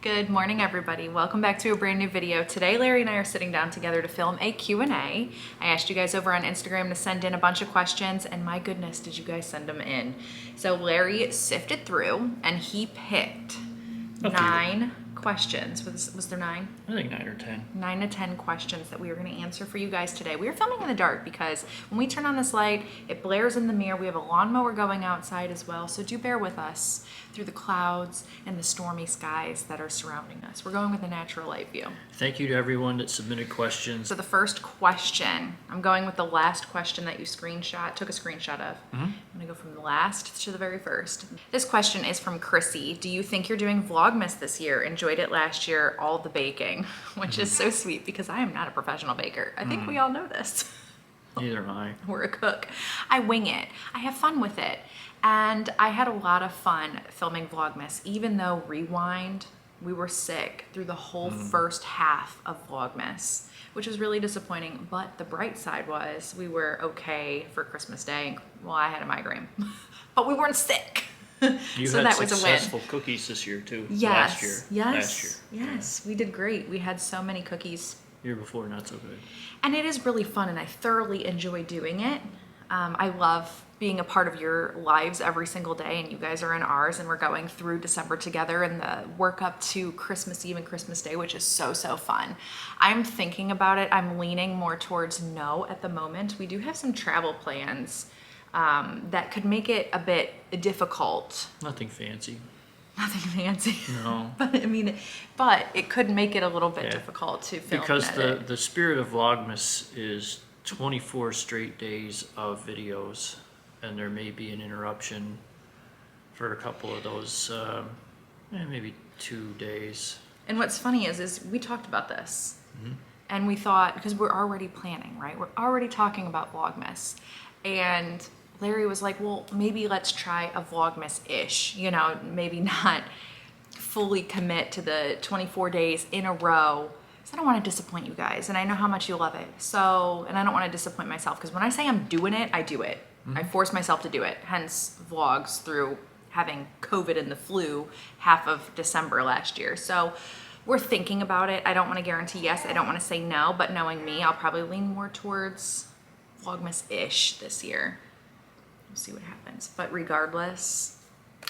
Good morning, everybody. Welcome back to a brand new video. Today, Larry and I are sitting down together to film a Q&A. I asked you guys over on Instagram to send in a bunch of questions, and my goodness, did you guys send them in. So Larry sifted through, and he picked 9 questions. Was there 9? I think 9 or 10. 9 to 10 questions that we are going to answer for you guys today. We are filming in the dark because when we turn on this light, it blares in the mirror. We have a lawnmower going outside as well, so do bear with us through the clouds and the stormy skies that are surrounding us. We're going with a natural light view. Thank you to everyone that submitted questions. So the first question, I'm going with the last question that you took a screenshot of. I'm gonna go from the last to the very first. This question is from Chrissy. Do you think you're doing Vlogmas this year? Enjoyed it last year, all the baking, which is so sweet because I am not a professional baker. I think we all know this. Neither am I. We're a cook. I wing it. I have fun with it. And I had a lot of fun filming Vlogmas, even though Rewind, we were sick through the whole first half of Vlogmas, which was really disappointing. But the bright side was we were okay for Christmas Day. Well, I had a migraine, but we weren't sick. You so had that was a win. successful cookies this year too. Yes, Last year. Yes, we did great. We had so many cookies. Year before, not so good. And it is really fun, and I thoroughly enjoy doing it. I love being a part of your lives every single day, and you guys are in ours, and we're going through December together and the work up to Christmas Eve and Christmas Day, which is so fun. I'm thinking about it. I'm leaning more towards no at the moment. We do have some travel plans that could make it a bit difficult. Nothing fancy. Nothing fancy. No. but it could make it a little bit difficult to film. Because and edit. the spirit of Vlogmas is 24 straight days of videos, and there may be an interruption for a couple of those, maybe 2 days. And what's funny is we talked about this, and we thought, because we're already planning, right? We're already talking about Vlogmas, and Larry was like, well, maybe let's try a Vlogmas-ish, maybe not fully commit to the 24 days in a row. I don't want to disappoint you guys, and I know how much you love it. So, and I don't want to disappoint myself, because when I say I'm doing it, I do it. I force myself to do it. Hence vlogs through having COVID and the flu half of December last year. So we're thinking about it. I don't want to guarantee yes. I don't want to say no, but knowing me, I'll probably lean more towards Vlogmas-ish this year. We'll see what happens. But regardless,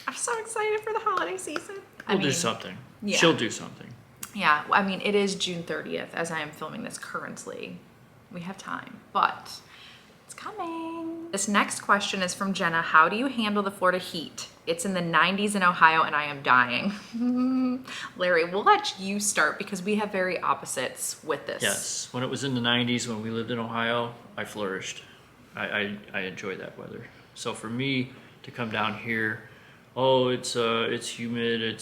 I'm so excited for the holiday season. We'll do something. Yeah. She'll do something. Yeah, I mean, it is June 30th as I am filming this currently. We have time, but it's coming. This next question is from Jenna. How do you handle the Florida heat? It's in the 90s in Ohio and I am dying. Larry, we'll let you start because we have very opposites with this. Yes, when it was in the 90s when we lived in Ohio, I flourished. I enjoy that weather. So for me to come down here, it's humid,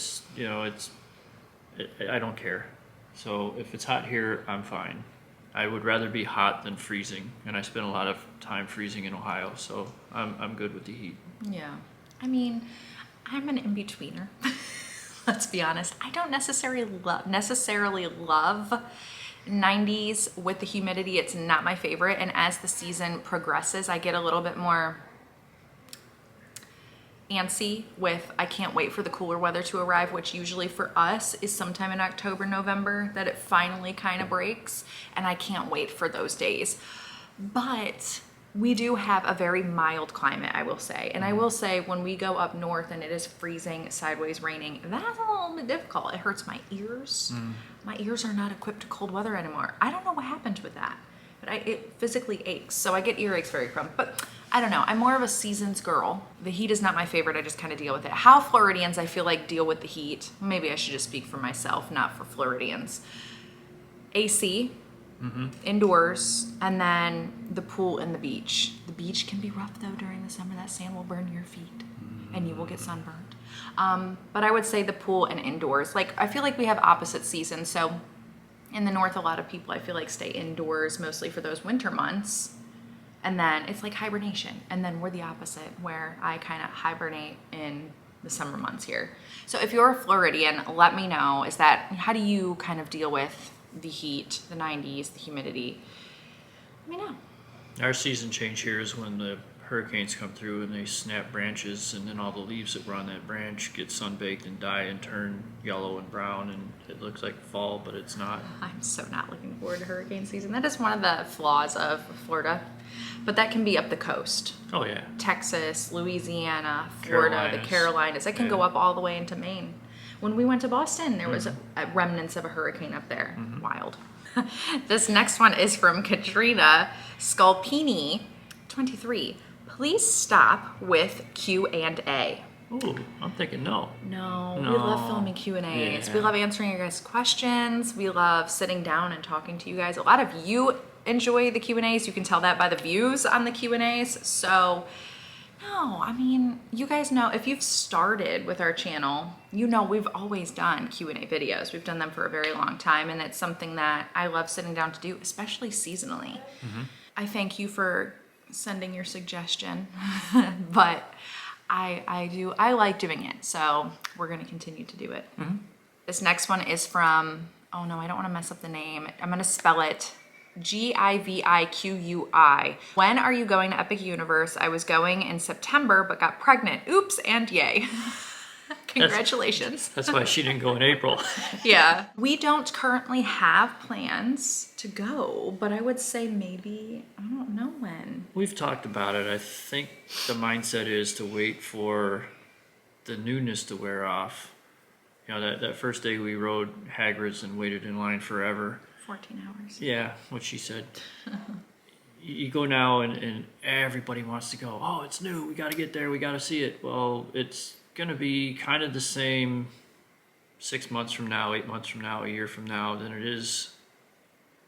I don't care. So if it's hot here, I'm fine. I would rather be hot than freezing, and I spend a lot of time freezing in Ohio, so I'm good with the heat. Yeah, I mean, I'm an in-betweener. Let's be honest. I don't necessarily love 90s with the humidity. It's not my favorite, and as the season progresses, I get a little bit more antsy with I can't wait for the cooler weather to arrive, which usually for us is sometime in October, November, that it finally kind of breaks, and I can't wait for those days. But we do have a very mild climate, I will say. And I will say when we go up north and it is freezing, sideways raining, that's a little bit difficult. It hurts my ears. My ears are not equipped to cold weather anymore. I don't know what happened with that, but it physically aches. So I get earaches very prone. But I don't know. I'm more of a seasons girl. The heat is not my favorite. I just kind of deal with it. How Floridians, I feel like, deal with the heat. Maybe I should just speak for myself, not for Floridians. AC, indoors, and then the pool and the beach. The beach can be rough, though, during the summer. That sand will burn your feet, and you will get sunburned. But I would say the pool and indoors. Like, I feel like we have opposite seasons. So in the north, a lot of people, I feel like, stay indoors mostly for those winter months. And then it's like hibernation. And then we're the opposite, where I kind of hibernate in the summer months here. So if you're a Floridian, let me know, how do you kind of deal with the heat, the 90s, the humidity? Let me know. Our season change here is when the hurricanes come through and they snap branches, and then all the leaves that were on that branch get sunbaked and die and turn yellow and brown, and it looks like fall, but it's not. I'm so not looking forward to hurricane season. That is one of the flaws of Florida, but that can be up the coast. Oh yeah. Texas, Louisiana, Florida, the Carolinas. It can Yeah. go up all the way into Maine. When we went to Boston, there was a remnants of a hurricane up there. Wild. This next one is from Katrina Sculpini, 23. Please stop with Q&A. Ooh, I'm thinking no. No, we No. love filming Q&As. Yeah. We love answering your guys' questions. We love sitting down and talking to you guys. A lot of you enjoy the Q&As. You can tell that by the views on the Q&As. So, no, I mean, you guys know, if you've started with our channel, you know we've always done Q&A videos. We've done them for a very long time, and it's something that I love sitting down to do, especially seasonally. I thank you for sending your suggestion, but I like doing it, so we're going to continue to do it. This next one is from, oh no, I don't want to mess up the name. I'm going to spell it Giviqui. When are you going to Epic Universe? I was going in September, but got pregnant. Oops and yay. Congratulations. That's why she didn't go in April. Yeah. We don't currently have plans to go, but I would say maybe, I don't know when. We've talked about it. I think the mindset is to wait for the newness to wear off. You know, that first day we rode Hagrid's and waited in line forever. 14 hours. Yeah, what she said. You go now and everybody wants to go, oh, it's new, we got to get there, we got to see it. Well, it's going to be kind of the same 6 months from now, 8 months from now, a year from now than it is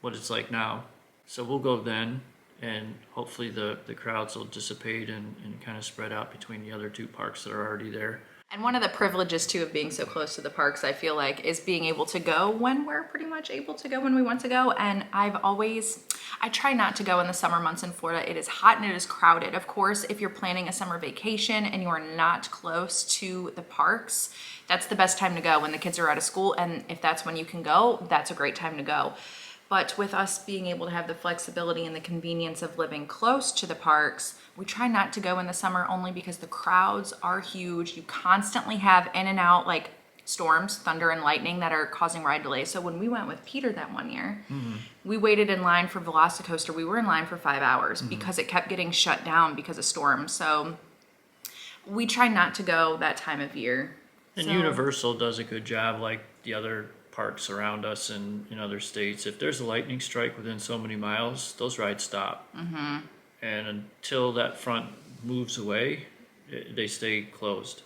what it's like now. So we'll go then, and hopefully the crowds will dissipate and kind of spread out between the other two parks that are already there. And one of the privileges too of being so close to the parks, I feel like, is being able to go when we're pretty much able to go when we want to go. And I try not to go in the summer months in Florida. It is hot and it is crowded. Of course, if you're planning a summer vacation and you are not close to the parks, that's the best time to go when the kids are out of school. And if that's when you can go, that's a great time to go. But with us being able to have the flexibility and the convenience of living close to the parks, we try not to go in the summer only because the crowds are huge. You constantly have in and out like storms, thunder and lightning that are causing ride delays. So when we went with Peter that one year, we waited in line for Velocicoaster. We were in line for 5 hours because it kept getting shut down because of storms. So we try not to go that time of year. And So- Universal does a good job, like the other parks around us and in other states. If there's a lightning strike within so many miles, those rides stop. And until that front moves away, they stay closed,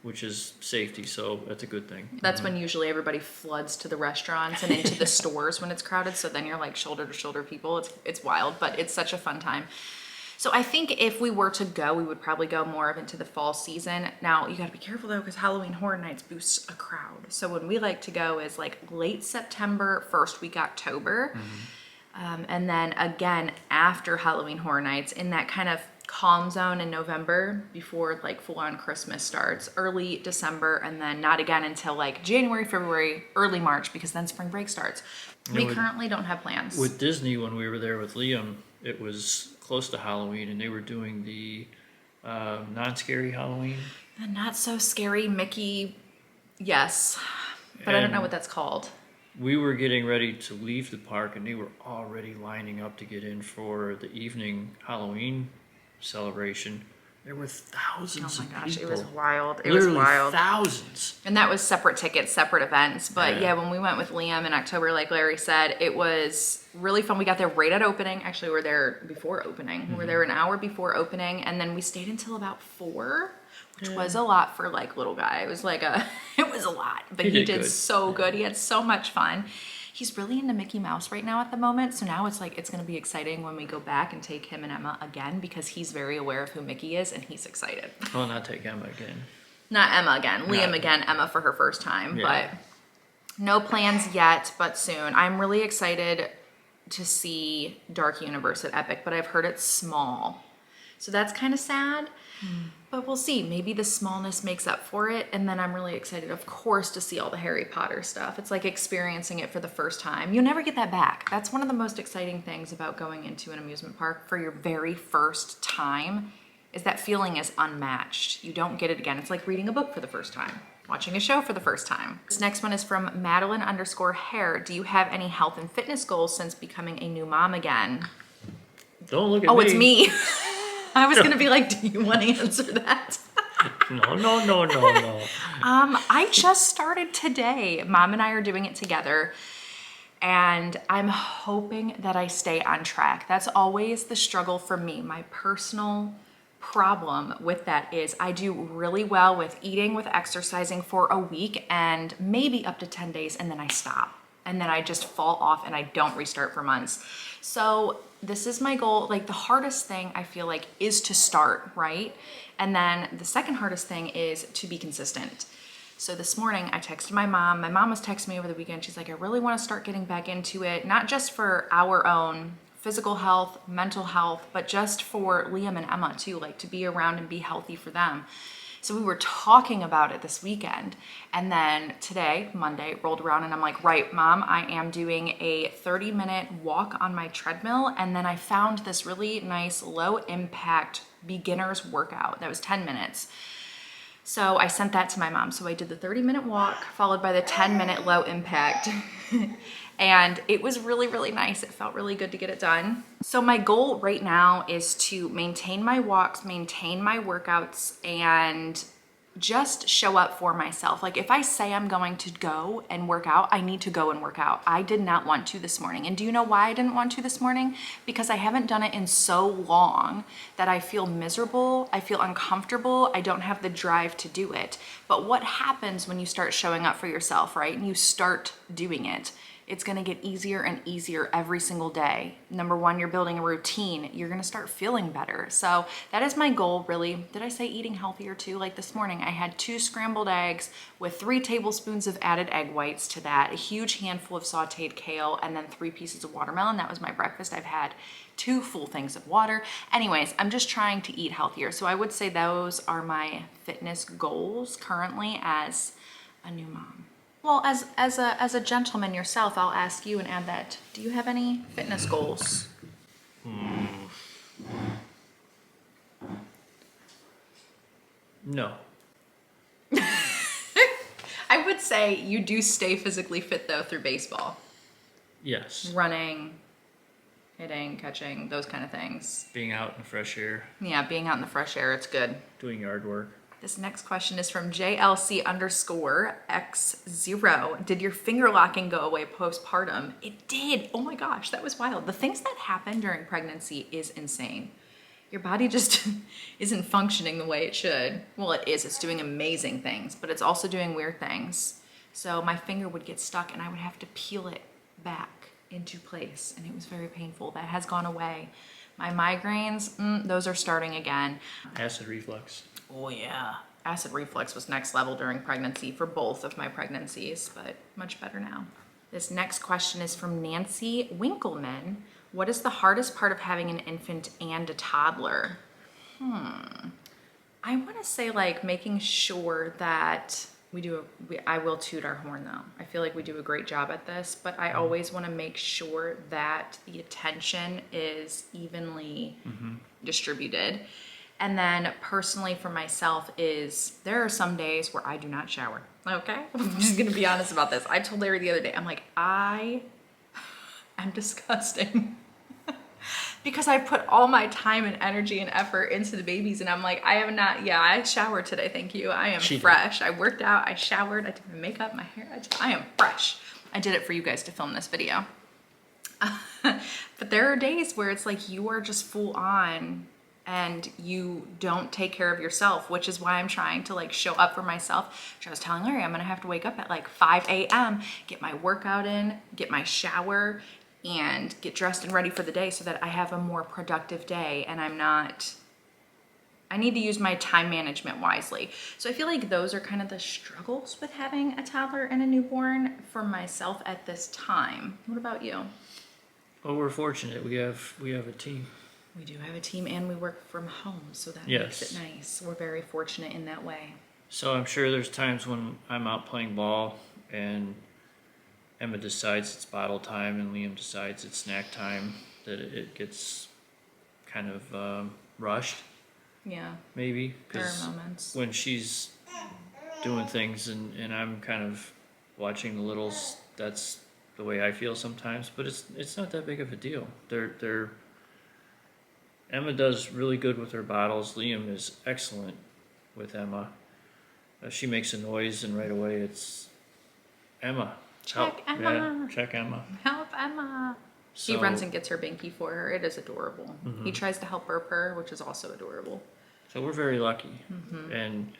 which is safety, so that's a good thing. That's when usually everybody floods to the restaurants and into the stores when it's crowded. So then you're like shoulder to shoulder people. It's wild, but it's such a fun time. So I think if we were to go, we would probably go more of into the fall season. Now you got to be careful though, because Halloween Horror Nights boosts a crowd. So when we like to go is like late September, first week October. And then again after Halloween Horror Nights in that kind of calm zone in November before like full on Christmas starts, early December, and then not again until like January, February, early March, because then spring break starts. We currently don't have plans. With Disney, when we were there with Liam, it was close to Halloween, and they were doing the non-scary Halloween. The not so scary Mickey, yes, but I don't know And what that's called. we were getting ready to leave the park, and they were already lining up to get in for the evening Halloween celebration. There were thousands Oh my of gosh, people. it was wild. It Literally was wild. thousands. And that was separate tickets, separate events. But Yeah. yeah, when we went with Liam in October, like Larry said, it was really fun. We got there right at opening. Actually, we were there before opening. We were there an hour before opening, and then we stayed until about 4, which was a lot for like little guy. It was like it was a lot, but He he did did good. so good. He had so much fun. He's really into Mickey Mouse right now at the moment. So now it's like, it's going to be exciting when we go back and take him and Emma again, because he's very aware of who Mickey is and he's excited. Well, not take Emma again. Not Emma again, Liam Not- again, Emma for her first time, Yeah. but no plans yet, but soon. I'm really excited to see Dark Universe at Epic, but I've heard it's small. So that's kind of sad, but we'll see. Maybe the smallness makes up for it. And then I'm really excited, of course, to see all the Harry Potter stuff. It's like experiencing it for the first time. You'll never get that back. That's one of the most exciting things about going into an amusement park for your very first time. is that feeling is unmatched. You don't get it again. It's like reading a book for the first time, watching a show for the first time. This next one is from Madeline_hair. Do you have any health and fitness goals since becoming a new mom again? Don't look at Oh, me. it's me. I was gonna be like, do you want to answer that? No. I just started today. Mom and I are doing it together, and I'm hoping that I stay on track. That's always the struggle for me. My personal problem with that is I do really well with eating, with exercising for a week and maybe up to 10 days, and then I stop. And then I just fall off and I don't restart for months. So this is my goal. Like, the hardest thing I feel like is to start, right? And then the second hardest thing is to be consistent. So this morning I texted my mom. My mom was texting me over the weekend. She's like, I really want to start getting back into it, not just for our own physical health, mental health, but just for Liam and Emma too, like to be around and be healthy for them. So we were talking about it this weekend. And then today, Monday, rolled around and I'm like, right, Mom, I am doing a 30-minute walk on my treadmill. And then I found this really nice low impact beginner's workout that was 10 minutes. So I sent that to my mom. So I did the 30-minute walk followed by the 10-minute low impact. And it was really, really nice. It felt really good to get it done. So my goal right now is to maintain my walks, maintain my workouts, and just show up for myself. Like, if I say I'm going to go and work out, I need to go and work out. I did not want to this morning. And do you know why I didn't want to this morning? Because I haven't done it in so long that I feel miserable, I feel uncomfortable, I don't have the drive to do it. But what happens when you start showing up for yourself, right? And you start doing it? It's gonna get easier and easier every single day. Number one, you're building a routine. You're gonna start feeling better. So that is my goal, really. Did I say eating healthier too? Like this morning, I had 2 scrambled eggs with 3 tablespoons of added egg whites to that, a huge handful of sauteed kale, and then 3 pieces of watermelon. That was my breakfast. I've had 2 full things of water. Anyways, I'm just trying to eat healthier. So I would say those are my fitness goals currently as a new mom. Well, as a gentleman yourself, I'll ask you and add that. Do you have any fitness goals? No. I would say you do stay physically fit though through baseball. Yes. Running, hitting, catching, those kind of things. Being out in the fresh air. Yeah, being out in the fresh air, it's good. Doing yard work. This next question is from JLC_X0. Did your finger locking go away postpartum? It did. Oh my gosh, that was wild. The things that happen during pregnancy is insane. Your body just isn't functioning the way it should. Well, it is. It's doing amazing things, but it's also doing weird things. So my finger would get stuck and I would have to peel it back into place, and it was very painful. That has gone away. My migraines, those are starting again. Acid reflux. Oh yeah. Acid reflux was next level during pregnancy for both of my pregnancies, but much better now. This next question is from Nancy Winkleman. What is the hardest part of having an infant and a toddler? I want to say like making sure that I will toot our horn though. I feel like we do a great job at this, but I always want to make sure that the attention is evenly distributed. And then personally for myself is there are some days where I do not shower. Okay? I'm just going to be honest about this. I told Larry the other day, I'm like, I'm disgusting. Because I put all my time and energy and effort into the babies, and I'm like, I showered today, thank you. I am fresh. I worked out, I showered, I did my makeup, my hair, I am fresh. I did it for you guys to film this video. But there are days where it's like you are just full on and you don't take care of yourself, which is why I'm trying to like show up for myself. I was telling Larry, I'm gonna have to wake up at like 5 a.m., get my workout in, get my shower, and get dressed and ready for the day so that I have a more productive day and I need to use my time management wisely. So I feel like those are kind of the struggles with having a toddler and a newborn for myself at this time. What about you? Well, we're fortunate. We have a team. We do have a team and we work from home, so that makes it nice. We're very fortunate in that way. So I'm sure there's times when I'm out playing ball and Emma decides it's bottle time and Liam decides it's snack time, that it gets kind of rushed. Yeah. maybe, There because are moments. when she's doing things and I'm kind of watching the littles, that's the way I feel sometimes. But it's not that big of a deal. They're Emma does really good with her bottles. Liam is excellent with Emma. She makes a noise, and right away it's Emma. Check Help. Emma. Yeah, check Emma. Help Emma. He So, runs and gets her binky for her. It is adorable. He tries to help her purr, which is also adorable. so we're very lucky. And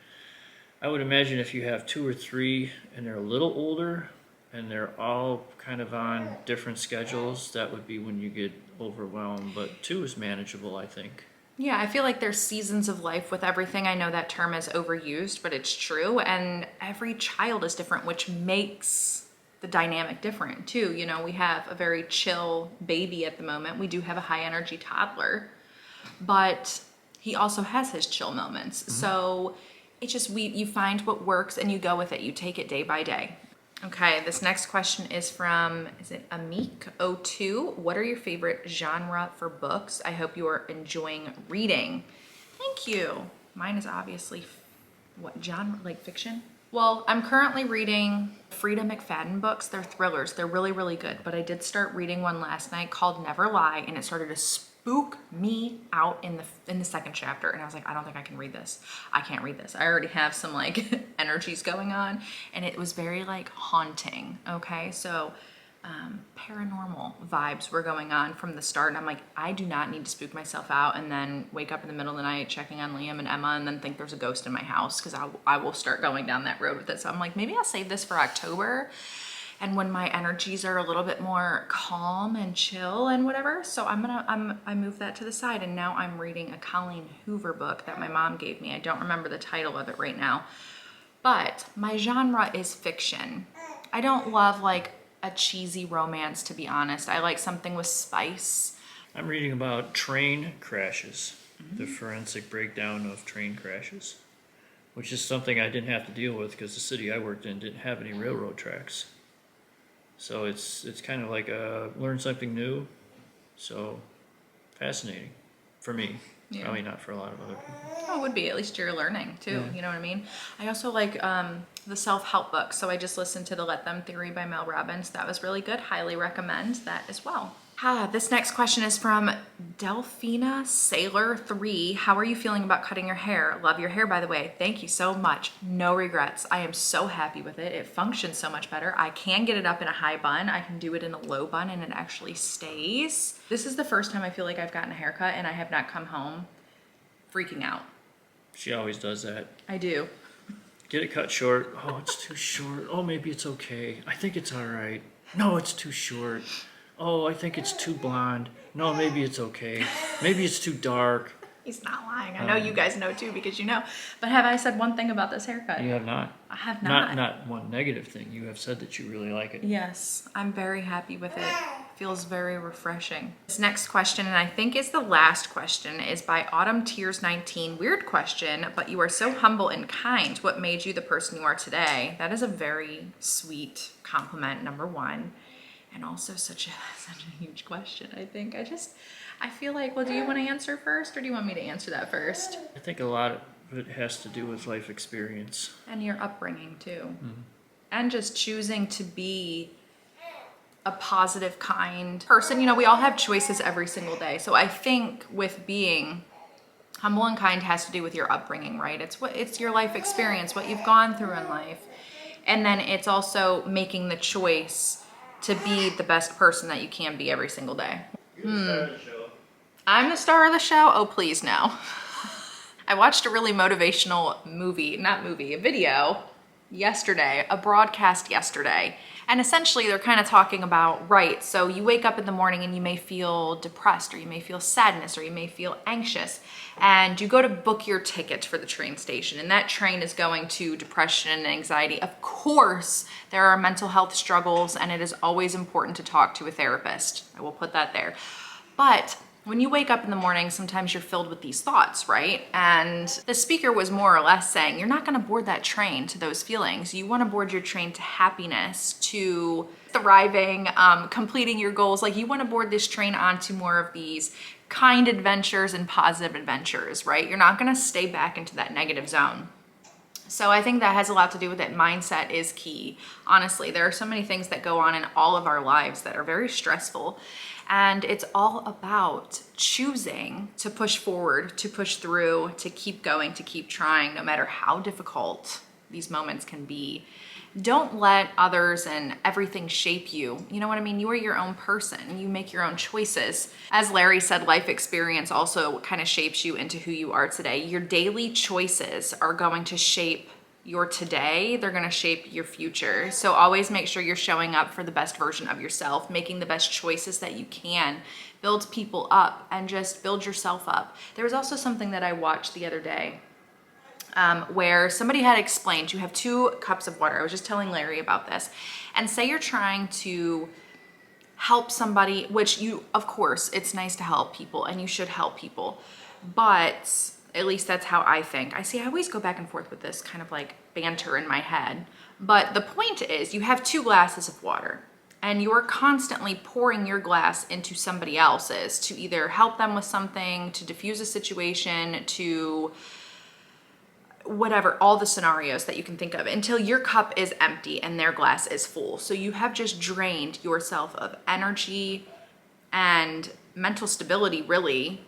I would imagine if you have 2 or 3 and they're a little older and they're all kind of on different schedules, that would be when you get overwhelmed. But 2 is manageable, I think. Yeah, I feel like there's seasons of life with everything. I know that term is overused, but it's true. And every child is different, which makes the dynamic different too. You know, we have a very chill baby at the moment. We do have a high energy toddler, but he also has his chill moments. So it's just, you find what works and you go with it. You take it day by day. Okay, this next question is from, is it Amik02? What are your favorite genre for books? I hope you are enjoying reading. Thank you. Mine is obviously, what genre, like fiction? Well, I'm currently reading Frida McFadden books. They're thrillers. They're really, really good. But I did start reading one last night called Never Lie, and it started to spook me out in the second chapter. And I was like, I don't think I can read this. I can't read this. I already have some like energies going on, and it was very like haunting. Okay, so paranormal vibes were going on from the start, and I'm like, I do not need to spook myself out and then wake up in the middle of the night checking on Liam and Emma and then think there's a ghost in my house, because I will start going down that road with it. So I'm like, maybe I'll save this for October, and when my energies are a little bit more calm and chill and whatever. So I moved that to the side, and now I'm reading a Colleen Hoover book that my mom gave me. I don't remember the title of it right now, but my genre is fiction. I don't love like a cheesy romance, to be honest. I like something with spice. I'm reading about train crashes, the forensic breakdown of train crashes, which is something I didn't have to deal with because the city I worked in didn't have any railroad tracks. So it's kind of like learn something new. So fascinating for me. Yeah. Probably not for a lot of other people. Oh, it would be. At least you're learning too. Yeah. You know what I mean? I also like the self-help books. So I just listened to the Let Them Theory by Mel Robbins. That was really good. Highly recommend that as well. This next question is from Delphina Sailor 3. How are you feeling about cutting your hair? Love your hair, by the way. Thank you so much. No regrets. I am so happy with it. It functions so much better. I can get it up in a high bun. I can do it in a low bun, and it actually stays. This is the first time I feel like I've gotten a haircut and I have not come home freaking out. She always does that. I do. Get it cut short. Oh, it's too short. Oh, maybe it's okay. I think it's all right. No, it's too short. Oh, I think it's too blonde. No, maybe it's okay. Maybe it's too dark. He's not lying. I know you guys know too, because you know. But have I said one thing about this haircut? You have not. I have not. Not one negative thing. You have said that you really like it. Yes, I'm very happy with it. Feels very refreshing. This next question, and I think is the last question, is by Autumn Tears 19. Weird question, but you are so humble and kind. What made you the person you are today? That is a very sweet compliment, number one. And also such a huge question, I think. I feel like, well, do you want to answer first, or do you want me to answer that first? I think a lot of it has to do with life experience. And your upbringing too. And just choosing to be a positive, kind person. You know, we all have choices every single day. So I think with being humble and kind has to do with your upbringing, right? It's your life experience, what you've gone through in life. And then it's also making the choice to be the best person that you can be every single day. You're the star of the show. I'm the star of the show? Oh, please no. I watched a really motivational a video yesterday, a broadcast yesterday. And essentially they're kind of talking about, right, so you wake up in the morning and you may feel depressed, or you may feel sadness, or you may feel anxious. And you go to book your ticket for the train station, and that train is going to depression and anxiety. Of course, there are mental health struggles, and it is always important to talk to a therapist. I will put that there. But when you wake up in the morning, sometimes you're filled with these thoughts, right? And the speaker was more or less saying, you're not gonna board that train to those feelings. You wanna board your train to happiness, to thriving, completing your goals. Like, you wanna board this train onto more of these kind adventures and positive adventures, right? You're not going to stay back into that negative zone. So I think that has a lot to do with it. Mindset is key. Honestly, there are so many things that go on in all of our lives that are very stressful. And it's all about choosing to push forward, to push through, to keep going, to keep trying, no matter how difficult these moments can be. Don't let others and everything shape you. You know what I mean? You are your own person. You make your own choices. As Larry said, life experience also kind of shapes you into who you are today. Your daily choices are going to shape your today. They're going to shape your future. So always make sure you're showing up for the best version of yourself, making the best choices that you can. Build people up and just build yourself up. There was also something that I watched the other day where somebody had explained you have 2 cups of water. I was just telling Larry about this. And say you're trying to help somebody, which you, of course, it's nice to help people and you should help people. But at least that's how I think. I always go back and forth with this kind of like banter in my head. But the point is you have 2 glasses of water and you're constantly pouring your glass into somebody else's to either help them with something, to diffuse a situation, to whatever, all the scenarios that you can think of until your cup is empty and their glass is full. So you have just drained yourself of energy and mental stability, really,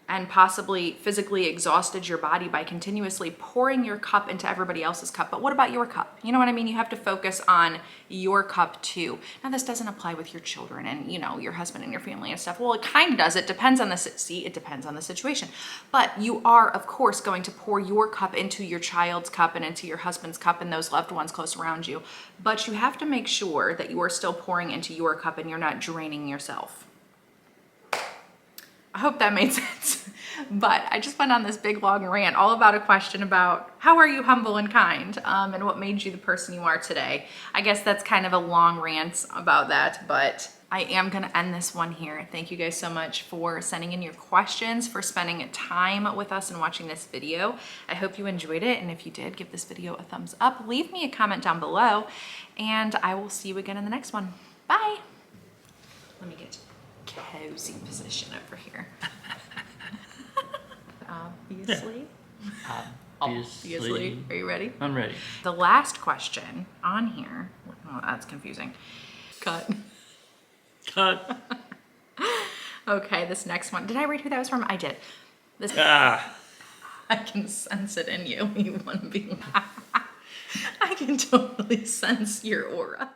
and possibly physically exhausted your body by continuously pouring your cup into everybody else's cup. But what about your cup? You know what I mean? You have to focus on your cup too. Now, this doesn't apply with your children and, you know, your husband and your family and stuff. Well, it kind of does. It depends on it depends on the situation. But you are, of course, going to pour your cup into your child's cup and into your husband's cup and those loved ones close around you. But you have to make sure that you are still pouring into your cup and you're not draining yourself. I hope that made sense. But I just went on this big long rant all about a question about how are you humble and kind, and what made you the person you are today. I guess that's kind of a long rant about that, but I am gonna end this one here. Thank you guys so much for sending in your questions, for spending time with us and watching this video. I hope you enjoyed it, and if you did, give this video a thumbs up. Leave me a comment down below, and I will see you again in the next one. Bye. Let me get cozy position over here. Obviously. Obviously. Are you ready? I'm ready. The last question on here, oh, that's confusing. Cut. Okay, this next one. Did I read who that was from? I did. This. I can sense it in you. You want to be. I can totally sense your aura.